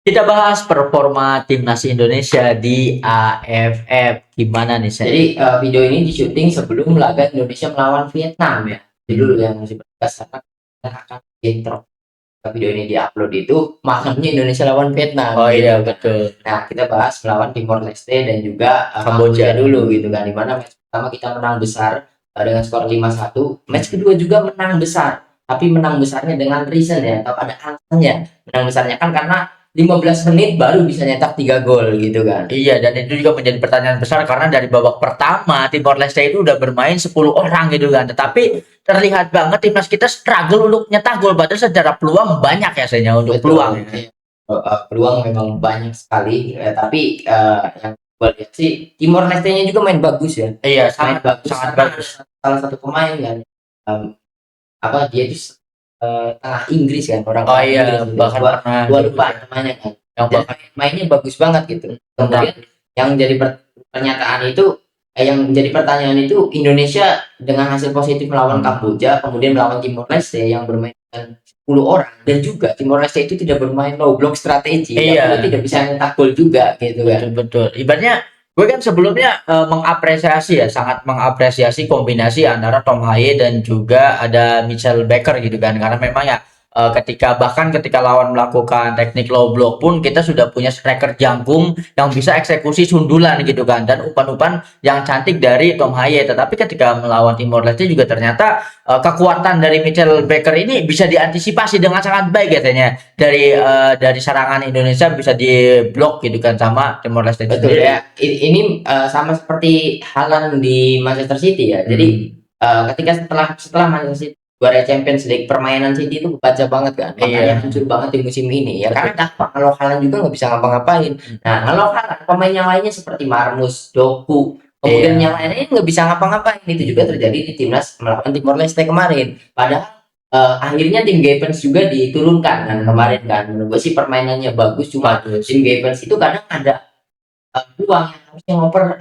Kita bahas performa timnas Indonesia di AFF. Gimana nih, Sen? Jadi video ini di-syuting sebelum laga Indonesia melawan Vietnam ya. Judul yang masih berkas karena kita akan intro. Video ini diupload itu malamnya Indonesia lawan Vietnam. Oh gitu. iya, betul. Nah, kita bahas melawan Timor Leste dan juga Kamboja. Kamboja dulu gitu kan. Dimana match pertama kita menang besar dengan skor 5-1. Match kedua juga menang besar. Tapi menang besarnya dengan reason ya, atau ada alasannya. Menang besarnya kan karena 15 menit baru bisa nyetak 3 gol gitu kan. Iya, dan itu juga menjadi pertanyaan besar karena dari babak pertama Timor Leste itu udah bermain 10 orang gitu kan. Tetapi terlihat banget timnas kita struggle untuk nyetak gol, padahal secara peluang banyak ya Senya untuk Betul. peluang. Peluang memang banyak sekali, tapi yang gue lihat sih Timor Leste-nya juga main bagus ya. Iya, Main bagus. sangat Karena bagus. salah satu pemain kan, dia itu tengah Inggris kan, orang Oh tengah iya, Inggris gitu. bahkan pernah Gua lupa namanya kan. yang Dan bahkan mainnya bagus banget gitu. Kemudian yang jadi pernyataan itu, yang menjadi pertanyaan itu, Indonesia dengan hasil positif melawan Kamboja, kemudian melawan Timor Leste yang bermain dengan 10 orang, dan juga Timor Leste itu tidak bermain low block strategi, Iya. tidak bisa nyetak gol juga gitu kan. Betul. Ibaratnya gue kan sebelumnya mengapresiasi ya, sangat mengapresiasi kombinasi antara Tom Haye dan juga ada Mitchell Baker gitu kan, karena memang ya ketika lawan melakukan teknik low block pun kita sudah punya striker jangkung yang bisa eksekusi sundulan gitu kan, dan umpan-umpan yang cantik dari Tom Haye. Tetapi ketika melawan Timor Leste juga ternyata kekuatan dari Mitchell Baker ini bisa diantisipasi dengan sangat baik katanya, dari serangan Indonesia bisa diblok gitu kan sama Timor Leste itu Betul sendiri. ya. Ini sama seperti Haaland di Manchester City ya. Jadi ketika setelah Manchester City juara Champions League, permainan City itu baca banget kan. Makanya hancur banget di musim ini ya. Karena dampak kalau Haaland juga nggak bisa ngapa-ngapain. Nah, kalau Haaland, pemain yang lainnya seperti Marmus, Doku, kemudian yang lainnya nggak bisa ngapa-ngapain. Itu juga terjadi di timnas melawan Timor Leste kemarin. Padahal akhirnya tim Gavens juga diturunkan kan kemarin kan. Menurut gue sih permainannya bagus, cuma tim Gavens itu kadang ada peluang yang harusnya ngoper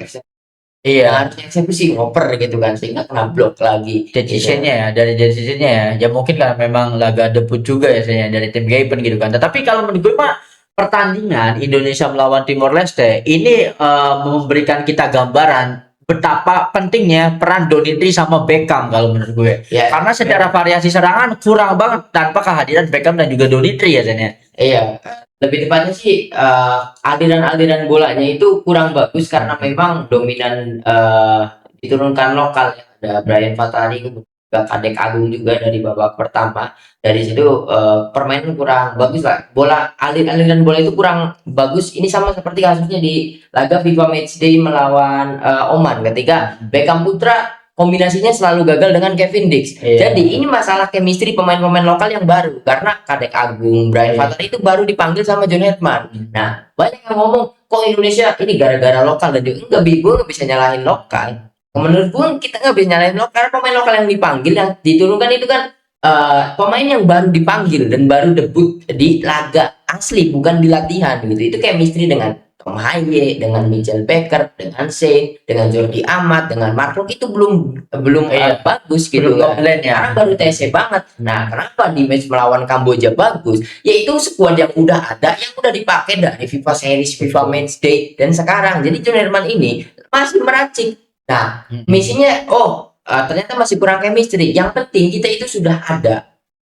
harusnya eksekusi ngoper gitu kan, sehingga kena blok lagi decisionnya ya, dari decisionnya ya mungkin karena memang laga debut juga ya saya dari tim Gaben gitu kan. Tetapi kalau menurut gue mah pertandingan Indonesia melawan Timor Leste ini memberikan kita gambaran betapa pentingnya peran Donitri sama Beckham kalau menurut gue. Karena secara variasi serangan kurang banget tanpa kehadiran Beckham dan juga Donitri ya Zenya. Iya, lebih tepatnya sih aliran-aliran bolanya itu kurang bagus karena memang dominan diturunkan lokal ya. Ada Brian Fatani, juga Kadek Agung juga dari babak pertama. Dari situ permainan kurang bagus lah. Aliran bola itu kurang bagus. Ini sama seperti kasusnya di laga FIFA Matchday melawan Oman ketika Beckham Putra kombinasinya selalu gagal dengan Kevin Dix. Jadi ini masalah chemistry pemain-pemain lokal yang baru, karena Kadek Agung, Brian Fatani itu baru dipanggil sama John Hetman. Nah, banyak yang ngomong kok Indonesia ini gara-gara lokal, dan juga enggak, gue nggak bisa nyalahin lokal. Menurut gue kita nggak bisa nyalahin lokal, karena pemain lokal yang dipanggil, yang diturunkan itu kan pemain yang baru dipanggil dan baru debut di laga asli, bukan di latihan gitu. Itu chemistry dengan Tom Haye, dengan Mitchell Baker, dengan Shane, dengan Jordi Amat, dengan Mark Locke itu belum bagus gitu kan. Karena baru TC banget. Nah, kenapa di match melawan Kamboja bagus? Yaitu skuad yang udah ada, yang udah dipakai dari FIFA Series, FIFA Matchday, dan sekarang. Jadi John Herman ini masih meracik. Nah, misinya ternyata masih kurang chemistry. Yang penting kita itu sudah ada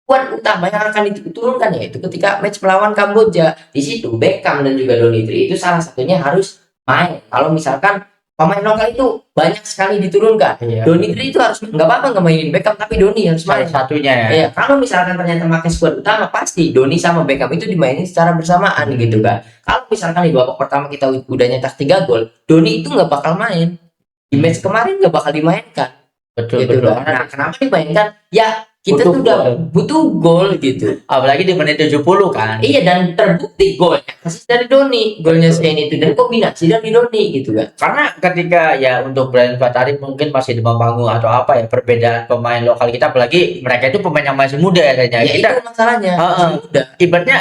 skuad utama yang akan diturunkan, yaitu ketika match melawan Kamboja. Di situ Beckham dan juga Donitri itu salah satunya harus main. Kalau misalkan pemain lokal itu banyak sekali diturunkan, Donitri itu harus, nggak apa-apa nggak mainin Beckham, tapi Doni harus main satunya ya. Kalau misalkan ternyata pakai skuad utama, pasti Doni sama Beckham itu dimainin secara bersamaan gitu kan. Kalau misalkan di babak pertama kita udah nyetak 3 gol, Doni itu nggak bakal main. Di match kemarin nggak bakal dimainkan. Betul. Nah, kenapa dimainkan? Ya kita sudah butuh gol gitu. Apalagi di menit 70 kan. Iya, dan terbukti golnya kasih dari Doni, golnya Shane itu, dan kombinasi dari Doni gitu kan. Karena ketika ya untuk Brian Fatari mungkin masih demam panggung atau apa ya, perbedaan pemain lokal kita, apalagi mereka itu pemain yang masih muda ya kayaknya. Ya itu masalahnya. Ibaratnya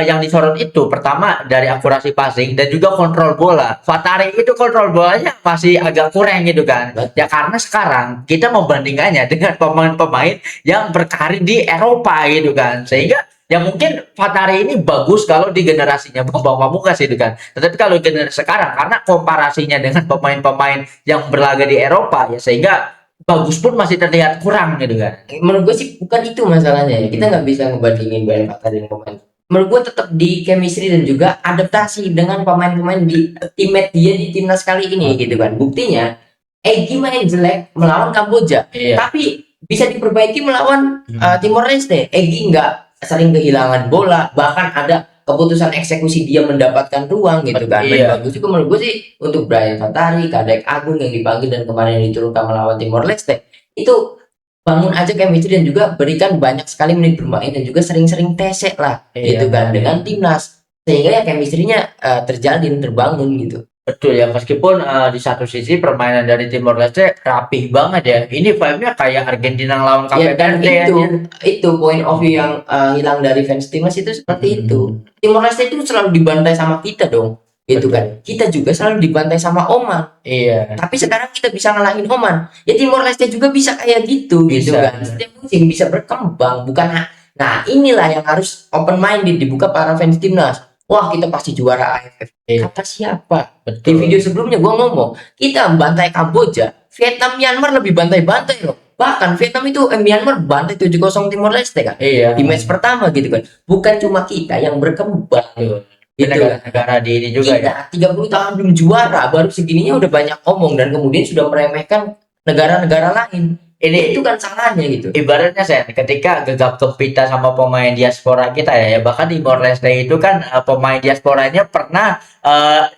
yang disorot itu pertama dari akurasi passing dan juga kontrol bola. Fatari itu kontrol bolanya masih agak kurang gitu kan. Ya karena sekarang kita membandingkannya dengan pemain-pemain yang berkarir di Eropa gitu kan, sehingga Ya mungkin Fatari ini bagus kalau di generasinya Bambang Pamungkas itu kan. Tetapi kalau generasi sekarang karena komparasinya dengan pemain-pemain yang berlaga di Eropa ya sehingga bagus pun masih terlihat kurang gitu kan. Menurut gue sih bukan itu masalahnya ya. Kita nggak bisa ngebandingin Brian Fatah dan pemain. Menurut gue tetap di chemistry dan juga adaptasi dengan pemain-pemain di teammate dia di timnas kali ini gitu kan. Buktinya Egy main jelek melawan Kamboja, Iya. tapi bisa diperbaiki melawan Timor Leste. Egy nggak sering kehilangan bola, bahkan ada keputusan eksekusi dia mendapatkan ruang gitu kan. Main Iya. bagus juga menurut gue sih untuk Brian Fatari, Kadek Agung yang dipanggil dan kemarin diturunkan melawan Timor Leste. Itu bangun aja chemistry dan juga berikan banyak sekali menit bermain dan juga sering-sering tesek lah gitu kan dengan timnas sehingga ya chemistry-nya terjalin terbangun gitu. Betul ya, meskipun di satu sisi permainan dari Timor Leste rapih banget ya. Ini vibe-nya kayak Argentina lawan Ya Cape dan Verde ya. itu point of view yang hilang dari fans timnas itu seperti itu. Timor Leste itu selalu dibantai sama kita dong gitu Betul. kan. Kita juga selalu dibantai sama Oman. Iya. Tapi sekarang kita bisa ngalahin Oman. Ya Timor Leste juga bisa kayak gitu gitu Bisa. kan. Setiap musim bisa berkembang, bukan nah inilah yang harus open minded dibuka para fans timnas. Wah, kita pasti juara AFF. Iya. Kata siapa? Di Betul. video sebelumnya gua ngomong, kita bantai Kamboja, Vietnam Myanmar lebih bantai-bantai loh. Bahkan Vietnam itu Myanmar bantai 7-0 Timor Leste kan. Iya. Di match pertama gitu kan. Bukan cuma kita yang berkembang. Betul. Gitu kan. Negara-negara di ini juga ya. Kita 30 tahun belum juara, baru segininya udah banyak omong dan kemudian sudah meremehkan negara-negara lain. Ini Itu kan salahnya gitu. ibaratnya Sen, ketika gegap gempita sama pemain diaspora kita ya, bahkan di Timor Leste itu kan pemain diasporanya pernah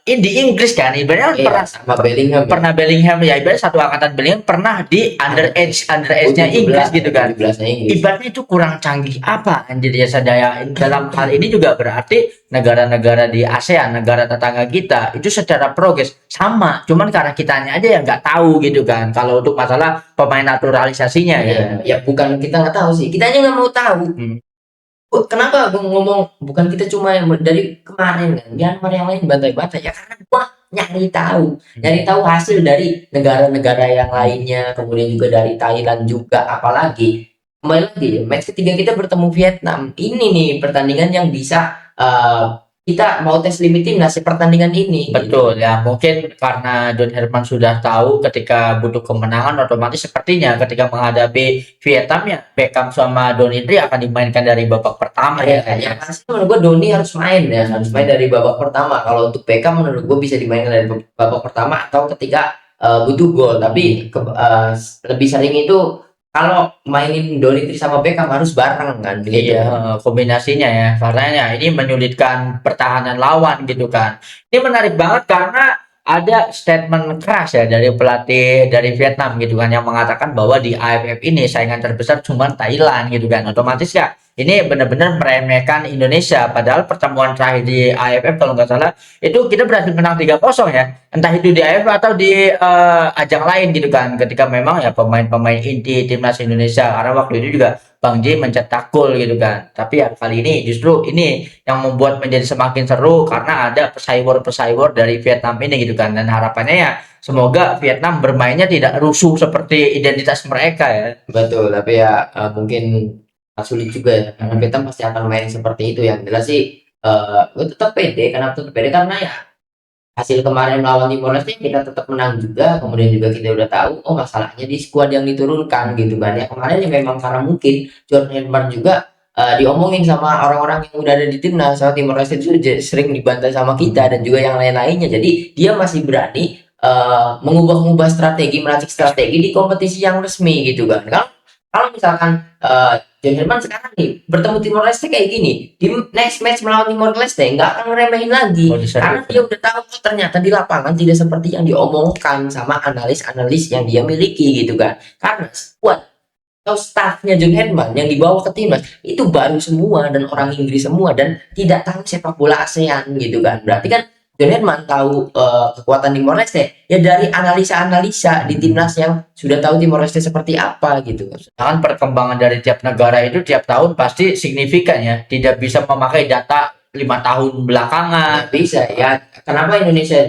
di Inggris kan, ibaratnya Iya, pernah sama Bellingham. pernah Bellingham ya, ibaratnya satu angkatan Bellingham pernah di underage-nya Inggris gitu kan. 17-nya Inggris. Ibaratnya itu kurang canggih apa anjir ya sadaya. Dalam hal ini juga berarti negara-negara di ASEAN, negara tetangga kita itu secara progres sama, cuman karena kitanya aja yang nggak tahu gitu kan. Kalau untuk masalah pemain naturalisasinya ya. Ya bukan kita nggak tahu sih, kita aja nggak mau tahu. Kenapa gue ngomong bukan kita cuma yang dari kemarin kan, Myanmar yang lain bantai-bantai ya karena gua nyari tahu hasil dari negara-negara yang lainnya, kemudian juga dari Thailand juga, apalagi kembali lagi ya, match ketiga kita bertemu Vietnam. Ini nih pertandingan yang bisa kita mau tes limit timnas di pertandingan ini. Betul ya, mungkin karena Don Herman sudah tahu ketika butuh kemenangan otomatis sepertinya ketika menghadapi Vietnam ya Beckham sama Don Indri akan dimainkan dari babak pertama ya. Ya pasti menurut gue Doni harus main ya, harus main dari babak pertama. Kalau untuk Beckham menurut gue bisa dimainkan dari babak pertama atau ketika butuh gol. Tapi lebih sering itu kalau mainin Doni sama Beckham harus bareng kan. Gitu. Iya, kombinasinya ya. Karena ini menyulitkan pertahanan lawan gitu kan. Ini menarik banget karena ada statement keras ya dari pelatih dari Vietnam gitu kan yang mengatakan bahwa di AFF ini saingan terbesar cuma Thailand gitu kan. Otomatis ya ini benar-benar meremehkan Indonesia. Padahal pertemuan terakhir di AFF kalau nggak salah itu kita berhasil menang 3-0 ya. Entah itu di AFF atau di ajang lain gitu kan. Ketika memang ya pemain-pemain inti timnas Indonesia karena waktu itu juga Bang J mencetak gol gitu kan. Tapi ya kali ini justru ini yang membuat menjadi semakin seru karena ada pesaing-pesaing dari Vietnam ini gitu kan. Dan harapannya ya semoga Vietnam bermainnya tidak rusuh seperti identitas mereka ya. Betul, tapi ya mungkin sulit juga ya karena Vietnam pasti akan main seperti itu. Yang jelas sih gue tetap pede. Kenapa tetap pede? Karena ya hasil kemarin melawan Timor Leste kita tetap menang juga, kemudian juga kita udah tahu masalahnya di skuad yang diturunkan gitu kan ya. Kemarin ya memang karena mungkin John Henman juga diomongin sama orang-orang yang udah ada di timnas, sama Timor Leste itu sering dibantai sama kita dan juga yang lain-lainnya, jadi dia masih berani mengubah-ubah strategi, meracik strategi di kompetisi yang resmi gitu kan. Kalau misalkan John Herman sekarang nih bertemu Timor Leste kayak gini, di next match melawan Timor Leste nggak akan ngeremehin lagi, karena dia udah tahu ternyata di lapangan tidak seperti yang diomongkan sama analis-analis yang dia miliki gitu kan. Karena squad atau staffnya John Herman yang dibawa ke timnas itu baru semua dan orang Inggris semua dan tidak tahu sepak bola ASEAN gitu kan. Berarti kan John Herman tahu kekuatan Timor Leste ya dari analisa-analisa di timnas yang sudah tahu Timor Leste seperti apa gitu. Sedangkan perkembangan dari tiap negara itu tiap tahun pasti signifikan ya. Tidak bisa memakai data 5 tahun belakangan. Bisa ya. Kenapa Indonesia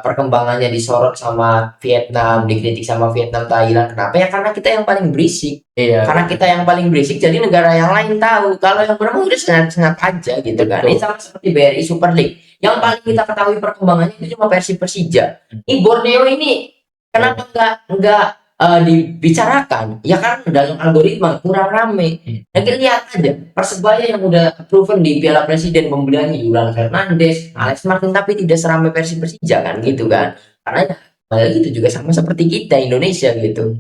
perkembangannya disorot sama Vietnam, dikritik sama Vietnam, Thailand? Kenapa ya? Karena kita yang paling berisik. Iya, Karena kita yang paling berisik, jadi negara yang lain tahu. Kalau yang benar udah sengat-sengat aja gitu kan. Betul. Ini sama seperti BRI Super League. Yang paling kita ketahui perkembangannya itu cuma versi Persija. Ini Borneo ini kenapa nggak dibicarakan? Ya kan dalam algoritma kurang rame. Nah, kita lihat aja Persebaya yang udah proven di Piala Presiden pembeliannya Julian Fernandes, Alex Martin, tapi tidak seramai versi Persija kan gitu kan. Karena itu juga sama seperti kita Indonesia gitu.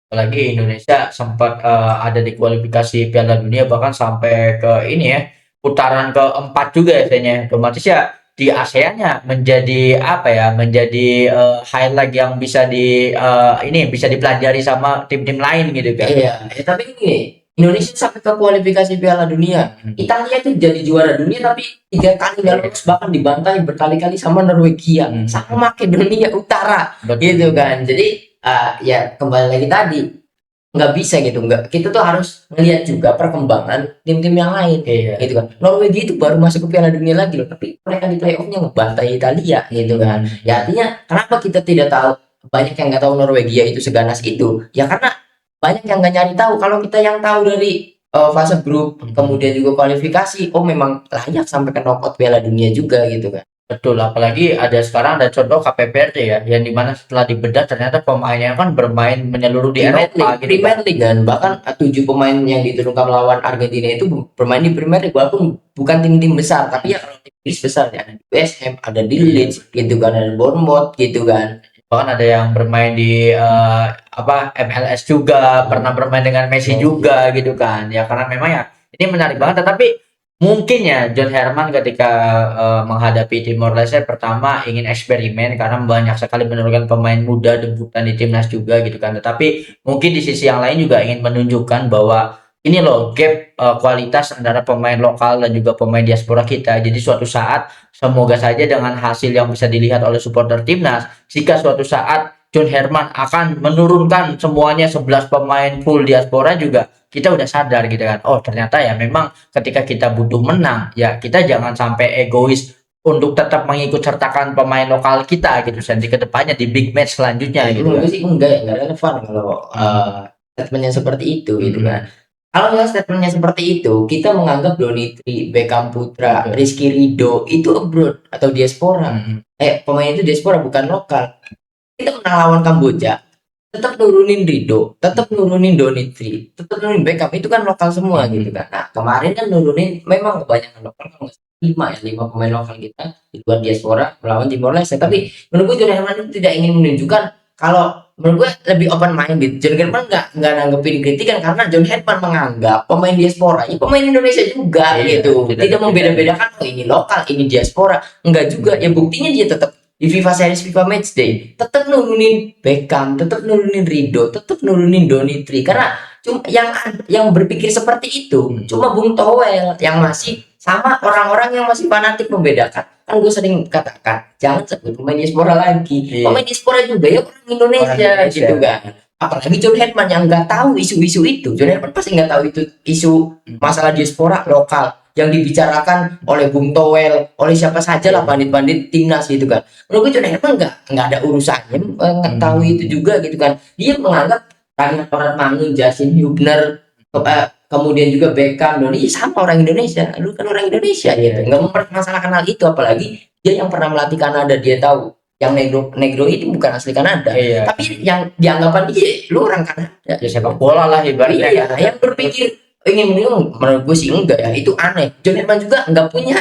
Apalagi Indonesia sempat ada di kualifikasi Piala Dunia, bahkan sampai ke ini ya, putaran keempat juga ya kayaknya. Otomatis ya di ASEAN-nya menjadi apa ya, menjadi highlight yang bisa ini bisa dipelajari sama tim-tim lain gitu kan. Iya, tapi ini Indonesia sampai ke kualifikasi Piala Dunia. Italia itu jadi juara dunia tapi 3 kali nggak lolos, bahkan dibantai berkali-kali sama Norwegia, sama Makedonia Utara, gitu kan. Jadi ya kembali lagi tadi nggak bisa gitu, nggak, kita tuh harus melihat juga perkembangan tim-tim yang lain, gitu kan. Norwegia itu baru masuk ke Piala Dunia lagi loh, tapi mereka di playoffnya ngebantai Italia gitu kan. Ya artinya kenapa kita tidak tahu, banyak yang nggak tahu Norwegia itu seganas itu ya karena banyak yang nggak nyari tahu. Kalau kita yang tahu dari fase grup, kemudian juga kualifikasi, oh memang layak sampai ke knockout Piala Dunia juga gitu kan. Betul, apalagi sekarang ada contoh KPPRD ya, yang dimana setelah dibedah ternyata pemainnya kan bermain menyeluruh di Eropa gitu kan. Premier League kan, bahkan 7 pemain yang diturunkan melawan Argentina itu bermain di Premier League, walaupun bukan tim-tim besar, tapi ya kalau tim Inggris besar ya ada di West Ham, ada di Leeds gitu kan, ada di Bournemouth gitu kan. Bahkan ada yang bermain di MLS juga, pernah bermain dengan Messi juga gitu kan. Ya karena memang ya ini menarik banget, tetapi mungkin ya John Herman ketika menghadapi Timor Leste pertama ingin eksperimen karena banyak sekali menurunkan pemain muda debutan di timnas juga gitu kan. Tetapi mungkin di sisi yang lain juga ingin menunjukkan bahwa ini loh gap kualitas antara pemain lokal dan juga pemain diaspora kita. Jadi suatu saat semoga saja dengan hasil yang bisa dilihat oleh supporter timnas, jika suatu saat John Herman akan menurunkan semuanya 11 pemain full diaspora juga, kita udah sadar gitu kan. Oh, ternyata ya memang ketika kita butuh menang, ya kita jangan sampai egois untuk tetap mengikut sertakan pemain lokal kita gitu nanti ke depannya di big match selanjutnya gitu kan. Menurut sih enggak ya, enggak relevan kalau statementnya seperti itu gitu kan. Kalau misalnya statementnya seperti itu, kita menganggap Donitri, Beckham Putra, Rizky Ridho itu abroad atau diaspora. Pemain itu diaspora bukan lokal. Kita menang lawan Kamboja, tetap nurunin Ridho, tetap nurunin Donitri, tetap nurunin Beckham, itu kan lokal semua gitu kan. Nah kemarin kan nurunin memang kebanyakan lokal, kalau nggak salah 5 pemain lokal kita di luar diaspora melawan Timor Leste. Tapi menurut gue John Herman itu tidak ingin menunjukkan, kalau menurut gue lebih open minded. John Herman nggak nanggepin kritikan karena John Herman menganggap pemain diaspora ya pemain Indonesia juga gitu, tidak membeda-bedakan oh ini lokal ini diaspora, enggak juga ya. Buktinya dia tetap di FIFA Series, FIFA Matchday tetap nurunin Beckham, tetap nurunin Ridho, tetap nurunin Donitri, karena cuma yang berpikir seperti itu cuma Bung Towel yang masih sama orang-orang yang masih fanatik membedakan. Kan gue sering katakan jangan sebut pemain diaspora lagi, pemain diaspora juga ya orang Indonesia gitu kan. Apalagi John Herman yang nggak tahu isu-isu itu. John Herman pasti nggak tahu itu isu masalah diaspora lokal yang dibicarakan oleh Bung Towel, oleh siapa saja lah bandit-bandit timnas gitu kan. Menurut gue John Herman nggak ada urusannya nggak tahu itu juga gitu kan. Dia menganggap Ragnar Mangun, Justin Hubner, kemudian juga Beckham, Doni sama orang Indonesia. Lu kan orang Indonesia gitu. Nggak mempermasalahkan hal itu, apalagi dia yang pernah melatih Kanada, dia tahu yang negro itu bukan asli Kanada, tapi yang dianggapkan dia lu orang Kanada. Ya sepak bola lah ibaratnya. Iya, yang berpikir ingin menurut gue sih enggak ya, itu aneh. John Herman juga nggak punya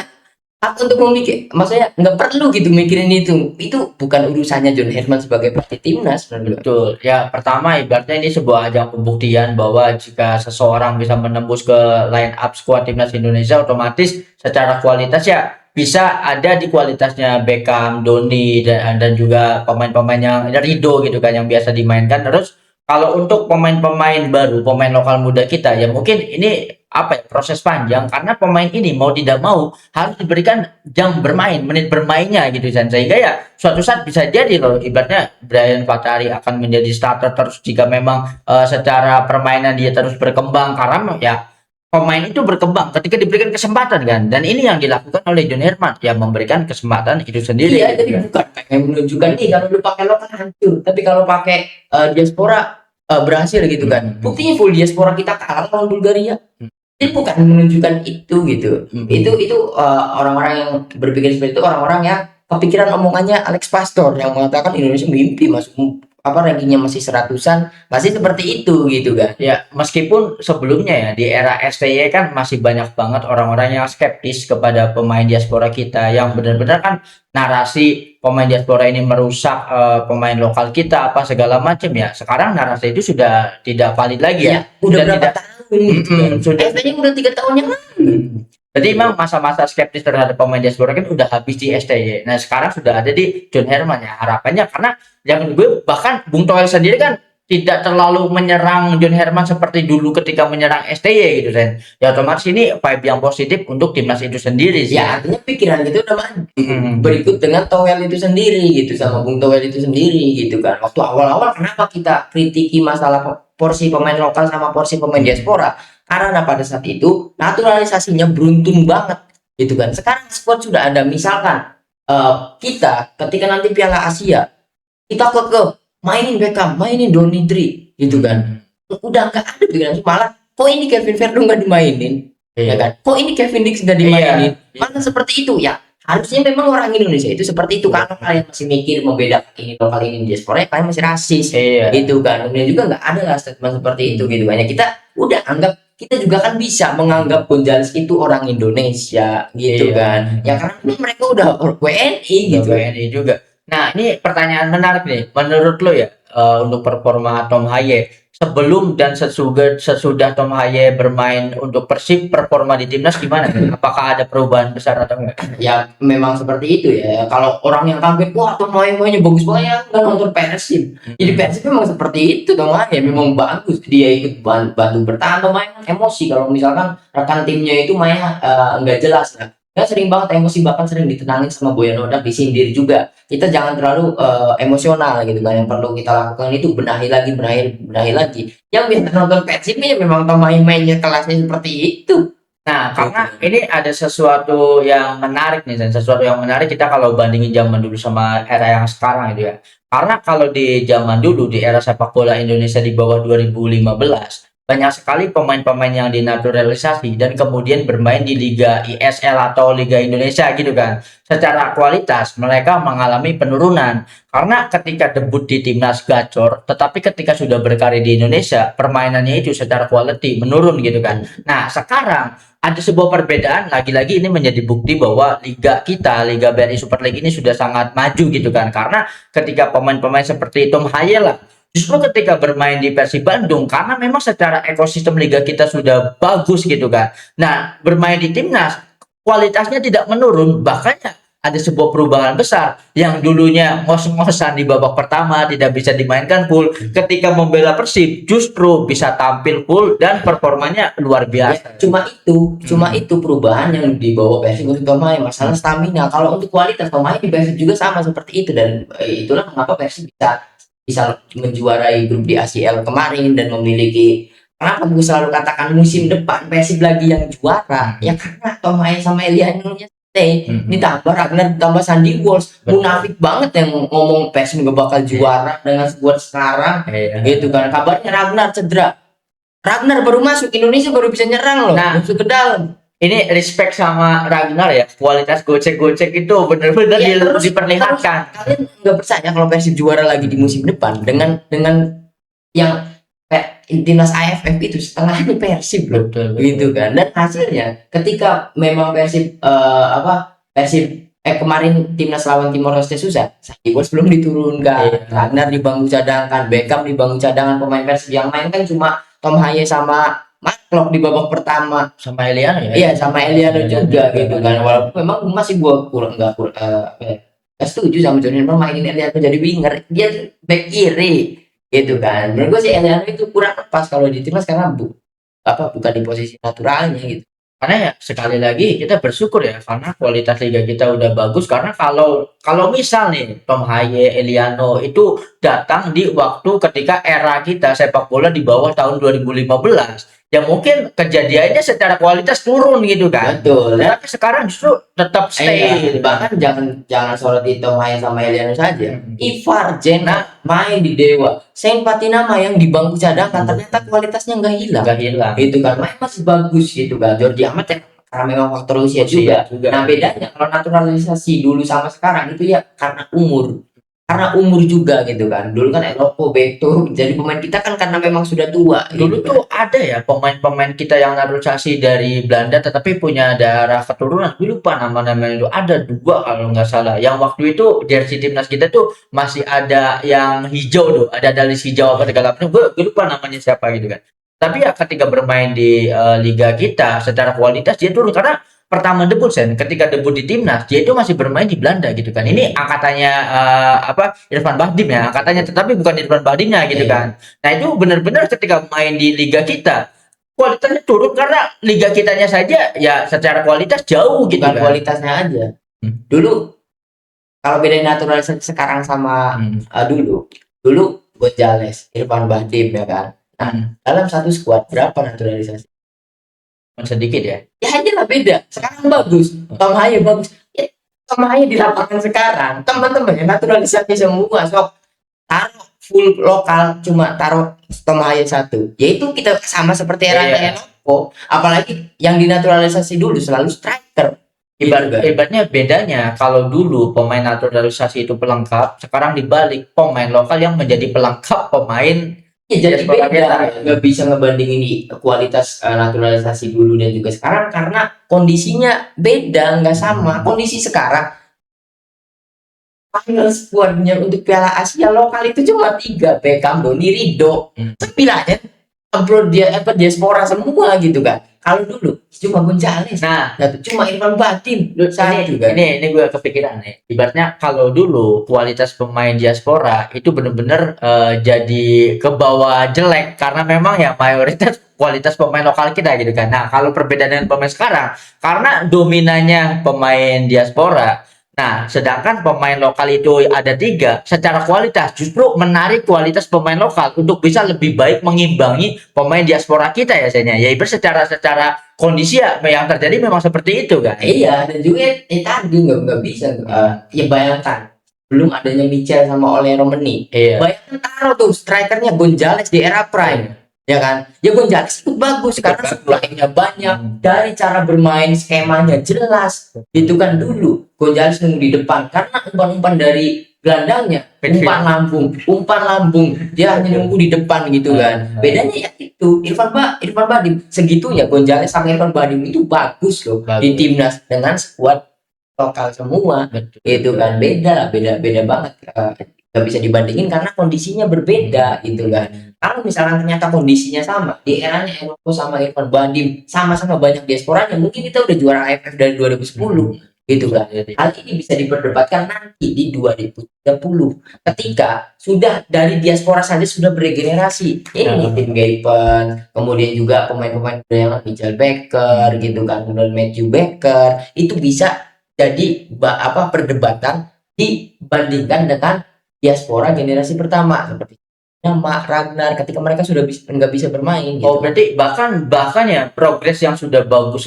hak untuk memikir, maksudnya nggak perlu gitu mikirin itu bukan urusannya John Herman sebagai pelatih timnas. Betul ya, pertama ibaratnya ini sebuah ajang pembuktian bahwa jika seseorang bisa menembus ke line up squad timnas Indonesia, otomatis secara kualitas ya bisa ada di kualitasnya Beckham, Doni dan juga pemain-pemain yang Ridho gitu kan yang biasa dimainkan. Terus kalau untuk pemain-pemain baru, pemain lokal muda kita ya mungkin ini apa ya, proses panjang karena pemain ini mau tidak mau harus diberikan jam bermain, menit bermainnya gitu kan. Sehingga ya suatu saat bisa jadi loh ibaratnya Brian Fatari akan menjadi starter terus jika memang secara permainan dia terus berkembang, karena ya pemain itu berkembang ketika diberikan kesempatan kan, dan ini yang dilakukan oleh John Herman yang memberikan kesempatan itu sendiri Iya, gitu jadi kan. bukan pengen menunjukkan nih kalau lu pakai lokal hancur, tapi kalau pakai diaspora berhasil gitu kan. Buktinya full diaspora kita kalah lawan Bulgaria. Itu bukan menunjukkan itu gitu. Itu orang-orang yang berpikir seperti itu orang-orang yang kepikiran omongannya Alex Pastor yang mengatakan Indonesia mimpi masuk rankingnya masih seratusan, masih seperti itu gitu kan. Ya, meskipun sebelumnya ya di era STY kan masih banyak banget orang-orang yang skeptis kepada pemain diaspora kita yang benar-benar kan narasi pemain diaspora ini merusak pemain lokal kita apa segala macam ya. Sekarang narasi itu sudah tidak valid lagi ya. Iya, udah Sudah berapa tidak tahun gitu kan. sudah. STY udah 3 tahun yang lalu. Jadi memang masa-masa skeptis terhadap pemain diaspora kan udah habis di STY. Nah sekarang sudah ada di John Herman ya, harapannya karena yang gue bahkan Bung Toel sendiri kan tidak terlalu menyerang John Herman seperti dulu ketika menyerang STY gitu kan. Ya otomatis ini vibe yang positif untuk timnas itu sendiri sih. Ya artinya pikiran kita udah maju. Hmm. Berikut dengan Toel itu sendiri gitu sama Bung Toel itu sendiri gitu kan. Waktu awal-awal kenapa kita kritiki masalah porsi pemain lokal sama porsi pemain diaspora? Karena pada saat itu naturalisasinya beruntun banget gitu kan. Sekarang squad sudah ada, misalkan kita ketika nanti Piala Asia kita mainin Beckham, mainin Donidri gitu kan. Udah nggak ada pikiran malah kok ini Kevin Verdong nggak dimainin, ya kan? Kok ini Kevin Dix nggak dimainin? Mana seperti itu ya? Harusnya memang orang Indonesia itu seperti itu. Kalau kalian masih mikir membedakan ini lokal ini diaspora, ya kalian masih rasis, gitu kan? Kemudian juga nggak ada lah statement seperti itu gitu. Hanya kita udah anggap kita juga kan bisa menganggap Gonzales itu orang Indonesia gitu kan? Ya karena mereka udah WNI gitu. WNI juga. Nah ini pertanyaan menarik nih. Menurut lo ya untuk performa Tom Haye sebelum dan sesudah Tom Haye bermain untuk Persib, performa di timnas gimana? Apakah ada perubahan besar atau enggak? Ya memang seperti itu ya. Kalau orang yang kaget, wah Tom Haye mainnya bagus banget ya, nggak nonton Persib. Jadi Persib memang seperti itu, Tom Haye memang bagus. Dia ikut bantu bertahan, Tom Haye kan emosi kalau misalkan rekan timnya itu mainnya nggak jelas lah. Ya sering banget emosi, bahkan sering ditenangin sama Boyan Odak, disindir juga. Kita jangan terlalu emosional gitu kan. Yang perlu kita lakukan itu benahi lagi. Yang biasa nonton Persib ya memang Tom Haye mainnya kelasnya seperti itu. Nah, karena ini ada sesuatu yang menarik nih, dan sesuatu yang menarik kita kalau bandingin zaman dulu sama era yang sekarang gitu ya. Karena kalau di zaman dulu, di era sepak bola Indonesia di bawah 2015, banyak sekali pemain-pemain yang dinaturalisasi dan kemudian bermain di Liga ISL atau Liga Indonesia gitu kan. Secara kualitas mereka mengalami penurunan karena ketika debut di timnas gacor, tetapi ketika sudah berkarir di Indonesia, permainannya itu secara quality menurun gitu kan. Nah, sekarang ada sebuah perbedaan, lagi-lagi ini menjadi bukti bahwa liga kita, Liga BRI Super League ini sudah sangat maju gitu kan. Karena ketika pemain-pemain seperti Tom Haye lah, justru ketika bermain di Persib Bandung, karena memang secara ekosistem liga kita sudah bagus gitu kan. Nah, bermain di timnas, kualitasnya tidak menurun, bahkan ya ada sebuah perubahan besar yang dulunya ngos-ngosan di babak pertama tidak bisa dimainkan full, ketika membela Persib justru bisa tampil full dan performanya luar biasa. Ya, cuma itu perubahan yang dibawa Persib untuk Tom Haye, masalah stamina. Kalau untuk kualitas Tom Haye di Persib juga sama seperti itu, dan itulah mengapa Persib bisa menjuarai grup di ACL kemarin dan memiliki. Kenapa gue selalu katakan musim depan Persib lagi yang juara? Ya karena Tom Haye sama Eliano ditambah Ragnar, ditambah Sandy Walsh. Munafik banget yang ngomong Persib gak bakal juara dengan squad sekarang, gitu kan. Kabarnya Ragnar cedera. Ragnar baru masuk Indonesia, baru bisa nyerang loh, masuk ke dalam. Ini respect sama Ragnar ya, kualitas gocek-gocek itu benar-benar diperlihatkan. Kalian nggak percaya kalau Persib juara lagi di musim depan dengan yang timnas AFF itu setengahnya Persib loh, gitu kan. Dan hasilnya ketika memang Persib kemarin timnas lawan Timor Leste susah, Bos belum diturunkan, Ragnar di bangku cadangan, Beckham di bangku cadangan, pemain Persib yang main kan cuma Tom Haye sama Marklock di babak pertama, sama Eliano ya. Iya, sama Eliano juga gitu kan. Walaupun memang masih gua nggak setuju sama John Herman mainin Eliano jadi winger, dia back kiri gitu kan. Menurut gue sih Eliano itu kurang pas kalau di timnas karena bukan di posisi naturalnya gitu. Karena ya sekali lagi kita bersyukur ya karena kualitas liga kita udah bagus. Karena kalau misal nih Tom Haye, Eliano itu datang di waktu ketika era kita sepak bola di bawah tahun 2015, ya mungkin kejadiannya secara kualitas turun gitu kan. Betul. Dan Tapi sekarang justru tetap stay gitu. bahkan jangan jangan soroti Tomaya sama Eliano saja. Mm. Ivar Jenna main di Dewa. Saint Patinama yang di bangku cadangan ternyata kualitasnya nggak hilang. Nggak hilang. Itu kan main masih bagus gitu kan. Jordi Amat ya karena memang faktor usia juga. Nah bedanya kalau naturalisasi dulu sama sekarang itu ya karena umur. Karena umur juga gitu kan. Dulu kan Elopo, Beto, jadi pemain kita kan karena memang sudah tua. Dulu gitu tuh ada ya pemain-pemain kita yang naturalisasi dari Belanda tetapi punya darah keturunan. Gue lupa nama-namanya itu. Ada 2 kalau nggak salah. Yang waktu itu jersey timnas kita tuh masih ada yang hijau tuh. Ada dalis hijau apa segala macam. Gue lupa namanya siapa gitu kan. Tapi ya ketika bermain di liga kita secara kualitas dia turun karena pertama debut ketika debut di timnas dia itu masih bermain di Belanda gitu kan. Ini angkatannya Irfan Bahdim ya angkatannya tetapi bukan Irfan Bahdimnya gitu kan. Nah itu benar-benar ketika main di liga kita kualitasnya turun karena liga kitanya saja ya secara kualitas jauh gitu bukan kan. kualitasnya aja. Dulu kalau bedain naturalisasi sekarang sama dulu Gonzales, Irfan Bahdim ya kan. Nah, dalam satu skuad berapa naturalisasi? Sedikit ya. Ya aja lah beda. Sekarang bagus. Tom Haye bagus. Ya, Tom Haye di lapangan sekarang teman-temannya naturalisasi semua. So taruh full lokal cuma taruh Tom Haye 1. Yaitu kita sama seperti era Enopo. Apalagi yang dinaturalisasi dulu selalu striker. Ibaratnya bedanya kalau dulu pemain naturalisasi itu pelengkap, sekarang dibalik pemain lokal yang menjadi pelengkap pemain. Ya, jadi beda, nggak bisa ngebandingin di kualitas naturalisasi dulu dan juga sekarang karena kondisinya beda, nggak sama. Kondisi sekarang final squadnya untuk Piala Asia lokal itu cuma 3, Beckham, Doni, Rido, 9-nya upload diaspora semua gitu kan. Kalau dulu cuma Gonzales, cuma Irfan Bahdim, ini gue kepikiran nih. Ibaratnya kalau dulu kualitas pemain diaspora itu benar-benar jadi ke bawah jelek karena memang ya mayoritas kualitas pemain lokal kita gitu kan. Nah kalau perbedaan dengan pemain sekarang karena dominannya pemain diaspora. Nah, sedangkan pemain lokal itu ada 3, secara kualitas justru menarik kualitas pemain lokal untuk bisa lebih baik mengimbangi pemain diaspora kita ya Senya. Ya secara kondisi ya yang terjadi memang seperti itu kan. Iya, dan juga tadi nggak bisa. Ya bayangkan belum adanya Michel sama Ole Romeni. Bayangkan taruh tuh strikernya Gonzales di era prime. Ya kan, ya Gonzales itu bagus karena supply-nya banyak, dari cara bermain skemanya jelas. Itu kan dulu Gonzales nunggu di depan karena umpan-umpan dari gelandangnya umpan lambung dia hanya nunggu di depan gitu kan. Bedanya ya itu Irfan Bahdim segitunya Gonzales sama Irfan Bahdim itu bagus loh di timnas dengan skuad lokal semua. Itu kan beda banget. Gak bisa dibandingin karena kondisinya berbeda gitu kan. Kalau misalkan ternyata kondisinya sama di eranya Enopo sama Irfan Bahdim sama-sama banyak diasporanya, mungkin kita udah juara AFF dari 2010 gitu kan. Hal ini bisa diperdebatkan nanti di 2030 ketika sudah dari diaspora saja sudah beregenerasi. Ini Tim Gaipen, kemudian juga pemain-pemain yang Michael Becker gitu kan, kemudian Matthew Becker itu bisa jadi perdebatan dibandingkan dengan diaspora generasi pertama seperti Mak Ragnar ketika mereka sudah nggak bisa bermain gitu. Oh berarti bahkan ya progres yang sudah bagus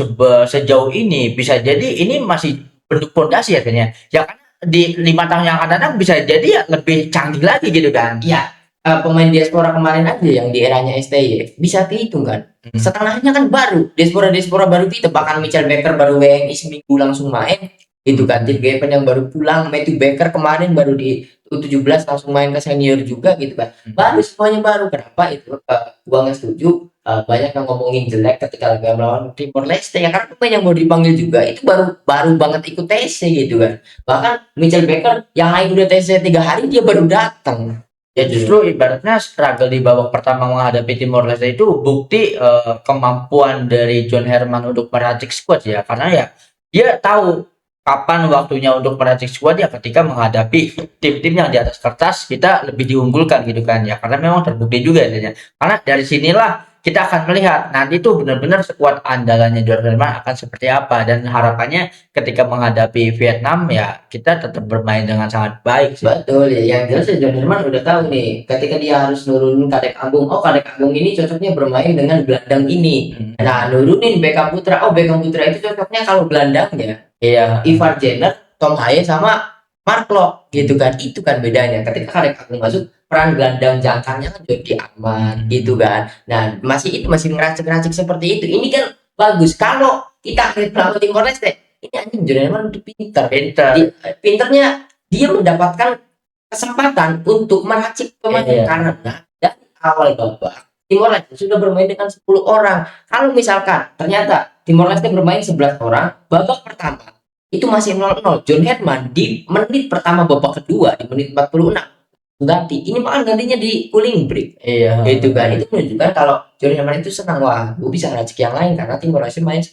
sejauh ini bisa jadi ini masih bentuk fondasi ya kayaknya ya karena di 5 tahun yang akan datang bisa jadi ya lebih canggih lagi gitu kan ya. Pemain diaspora kemarin aja yang di eranya STY bisa dihitung kan. Setengahnya kan baru diaspora baru kita, bahkan Michael Becker baru WNI seminggu langsung main itu kan. Tim Gaipen yang baru pulang, Matthew Becker kemarin baru di U17 langsung main ke senior juga gitu kan. Baru semuanya baru. Kenapa itu gua nggak setuju. Banyak yang ngomongin jelek ketika lagi melawan Timor Leste ya karena pemain yang baru dipanggil juga itu baru banget ikut TC gitu kan. Bahkan Michael Becker yang lain udah TC 3 hari dia baru datang. Ya justru ibaratnya struggle di babak pertama menghadapi Timor Leste itu bukti kemampuan dari John Herman untuk meracik squad ya karena ya dia tahu kapan waktunya untuk meracik squad ya ketika menghadapi tim-tim yang di atas kertas kita lebih diunggulkan gitu kan ya karena memang terbukti juga ya karena dari sinilah kita akan melihat nanti tuh benar-benar skuad andalannya Jerman akan seperti apa, dan harapannya ketika menghadapi Vietnam ya kita tetap bermain dengan sangat baik sih. Betul ya, yang jelas ya Jerman udah tahu nih, ketika dia harus nurunin Kadek Agung, oh Kadek Agung ini cocoknya bermain dengan gelandang ini. Nah, nurunin Beckham Putra, oh Beckham Putra itu cocoknya kalau gelandangnya Iya. Ivar Jenner, Tom Haye sama Mark Locke gitu kan. Itu kan bedanya. Ketika Kadek Agung masuk, peran gelandang jangkarnya kan jadi aman gitu kan. Nah, masih ngeracik-ngeracik seperti itu. Ini kan bagus. Kalau kita melawan Timor Leste, ini anjing Jerman itu pintar. Pinternya dia mendapatkan kesempatan untuk meracik pemain karena dari awal babak Timor Leste sudah bermain dengan 10 orang. Kalau misalkan ternyata Timor Leste bermain 11 orang, babak pertama itu masih 0-0. John Herdman di menit pertama babak kedua di menit 46 ganti. Ini malah gantinya di cooling break. Iya. Itu kan itu menunjukkan kalau John Herdman itu senang, wah, gue bisa ngeracik yang lain karena Timor Leste main 10.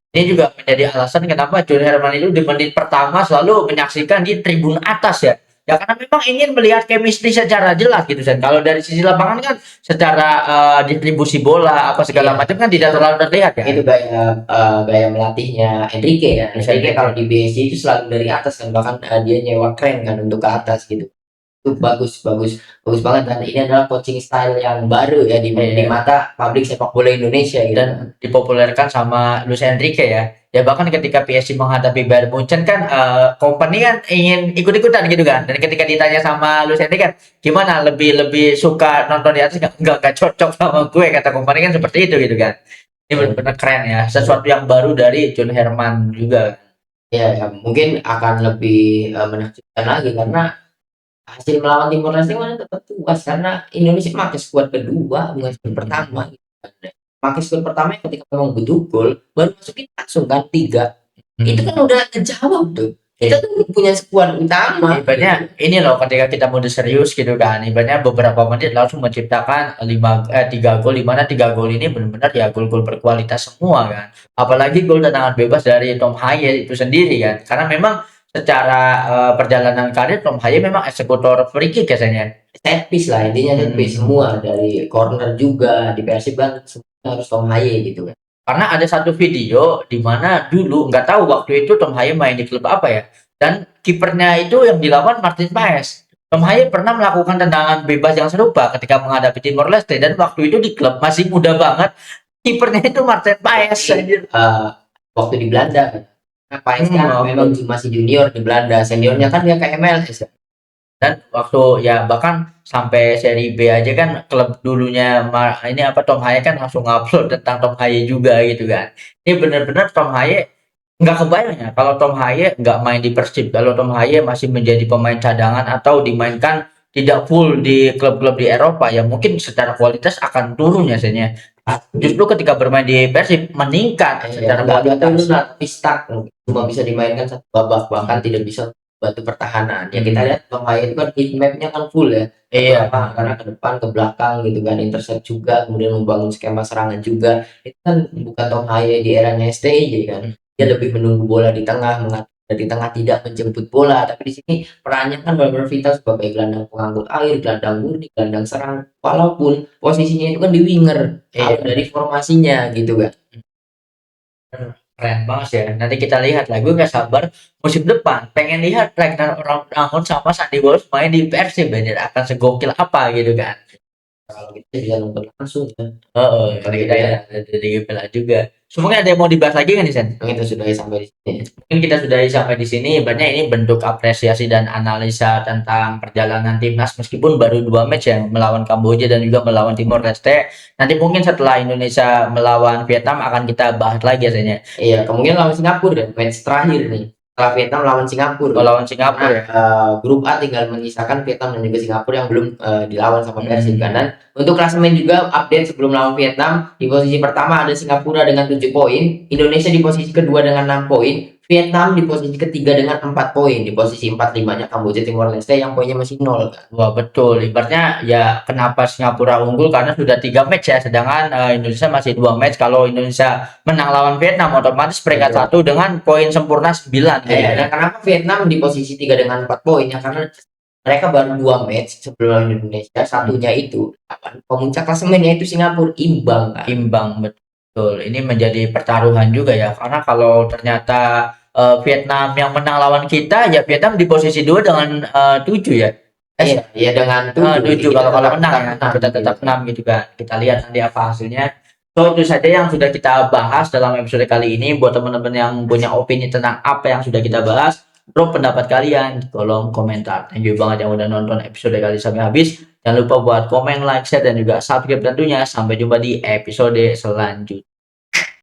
Ini juga menjadi alasan kenapa John Herman itu di menit pertama selalu menyaksikan di tribun atas ya. Ya karena memang ingin melihat chemistry secara jelas gitu kan. Kalau dari sisi lapangan kan secara distribusi bola apa segala macam kan tidak terlalu terlihat ya. Itu gaya melatihnya Enrique ya. Enrique kalau di BSC itu selalu dari atas kan, bahkan dia nyewa kren kan untuk ke atas gitu. Itu bagus banget, dan ini adalah coaching style yang baru ya di mata publik sepak bola Indonesia gitu. Dan dipopulerkan sama Luis Enrique ya. Ya bahkan ketika PSG menghadapi Bayern Munchen kan company kan ingin ikut-ikutan gitu kan. Dan ketika ditanya sama Luis Enrique kan, gimana lebih suka nonton di atas, enggak cocok sama gue, kata company kan seperti itu gitu kan. Ini benar-benar keren ya, sesuatu yang baru dari John Herman juga. Ya, mungkin akan lebih menakjubkan lagi karena hasil melawan Timor Leste mana tetap puas karena Indonesia pakai skuad kedua bukan skuad pertama gitu kan. Pakai skuad pertama yang ketika memang butuh gol baru masukin langsung kan 3. Itu kan udah kejawab tuh. Kita tuh punya skuad utama. Ibaratnya ini loh, ketika kita mau serius gitu kan, ibaratnya beberapa menit langsung menciptakan 3 gol, di mana 3 gol ini benar-benar ya gol-gol berkualitas semua kan. Apalagi gol tendangan bebas dari Tom Haye itu sendiri kan. Karena memang secara perjalanan karir Tom Haye memang eksekutor free kick biasanya. Set piece lah intinya, set piece semua dari corner juga di Persib kan semua harus Tom Haye gitu kan. Karena ada satu video di mana dulu nggak tahu waktu itu Tom Haye main di klub apa ya, dan kipernya itu yang dilawan Martin Paes. Tom Haye pernah melakukan tendangan bebas yang serupa ketika menghadapi Timor Leste, dan waktu itu di klub masih muda banget, kipernya itu Martin Paes. Waktu di Belanda Paes kan memang masih junior di Belanda, seniornya kan dia ke MLS ya. Dan waktu ya bahkan sampai seri B aja kan klub dulunya ini Tom Haye kan langsung upload tentang Tom Haye juga gitu kan. Ini benar-benar Tom Haye nggak kebayang ya kalau Tom Haye nggak main di Persib, kalau Tom Haye masih menjadi pemain cadangan atau dimainkan tidak full di klub-klub di Eropa, ya mungkin secara kualitas akan turun ya sebenarnya. Justru ketika bermain di Persib meningkat secara kualitas. Pistak cuma bisa dimainkan satu babak, bahkan tidak bisa bantu pertahanan. Ya kita lihat Tom Haye itu kan heat map-nya kan full ya. Iya. Karena ke depan ke belakang gitu kan, intercept juga, kemudian membangun skema serangan juga. Itu kan bukan Tom Haye di eranya STJ kan. Dia lebih menunggu bola di tengah, di tengah tidak menjemput bola, tapi di sini perannya kan benar-benar vital sebagai gelandang pengangkut air, gelandang murni, gelandang serang, walaupun posisinya itu kan di winger dari formasinya gitu kan. Keren banget ya. Nanti kita lihat lah. Gue gak sabar musim depan pengen lihat Ragnar Rangon sama Sandy Walsh main di Persib, bener akan segokil apa gitu kan. Kalau kita bisa nonton langsung kan. Kalau kita ya dari GPL juga. Semoga ada yang mau dibahas lagi kan nih Sen? Kita sudah sampai di sini. Mungkin kita sudah sampai di sini. Banyak ini bentuk apresiasi dan analisa tentang perjalanan timnas meskipun baru 2 match ya, melawan Kamboja dan juga melawan Timor Leste. Nanti mungkin setelah Indonesia melawan Vietnam akan kita bahas lagi ya. Iya, kemungkinan lawan Singapura dan match terakhir nih. Setelah Vietnam lawan Singapura. Lawan Singapura ya. Grup A tinggal menyisakan Vietnam dan juga Singapura yang belum dilawan sama Persib kan. Dan untuk klasemen juga update sebelum lawan Vietnam, di posisi pertama ada Singapura dengan 7 poin, Indonesia di posisi kedua dengan 6 poin, Vietnam di posisi ketiga dengan 4 poin, di posisi 4-5-nya Kamboja Timor Leste yang poinnya masih 0 kan. Wah betul, ibaratnya ya kenapa Singapura unggul karena sudah 3 match ya, sedangkan Indonesia masih 2 match. Kalau Indonesia menang lawan Vietnam otomatis peringkat 1 dengan poin sempurna 9. Dan kenapa Vietnam di posisi 3 dengan 4 poin ya, karena mereka baru 2 match sebelum lawan Indonesia, satunya itu pemuncak klasemennya itu Singapura imbang kan. Imbang, betul. Ini menjadi pertaruhan juga ya, karena kalau ternyata Vietnam yang menang lawan kita, ya Vietnam di posisi 2 dengan 7 ya. Iya, iya dengan 7 kita kalau tetap menang ya, menang kita tetap gitu. 6 gitu kan. Kita lihat nanti apa hasilnya. So itu saja yang sudah kita bahas dalam episode kali ini. Buat teman-teman yang punya opini tentang apa yang sudah kita bahas, drop pendapat kalian di kolom komentar. Thank you banget yang udah nonton episode kali sampai habis. Jangan lupa buat komen, like, share, dan juga subscribe tentunya. Sampai jumpa di episode selanjutnya.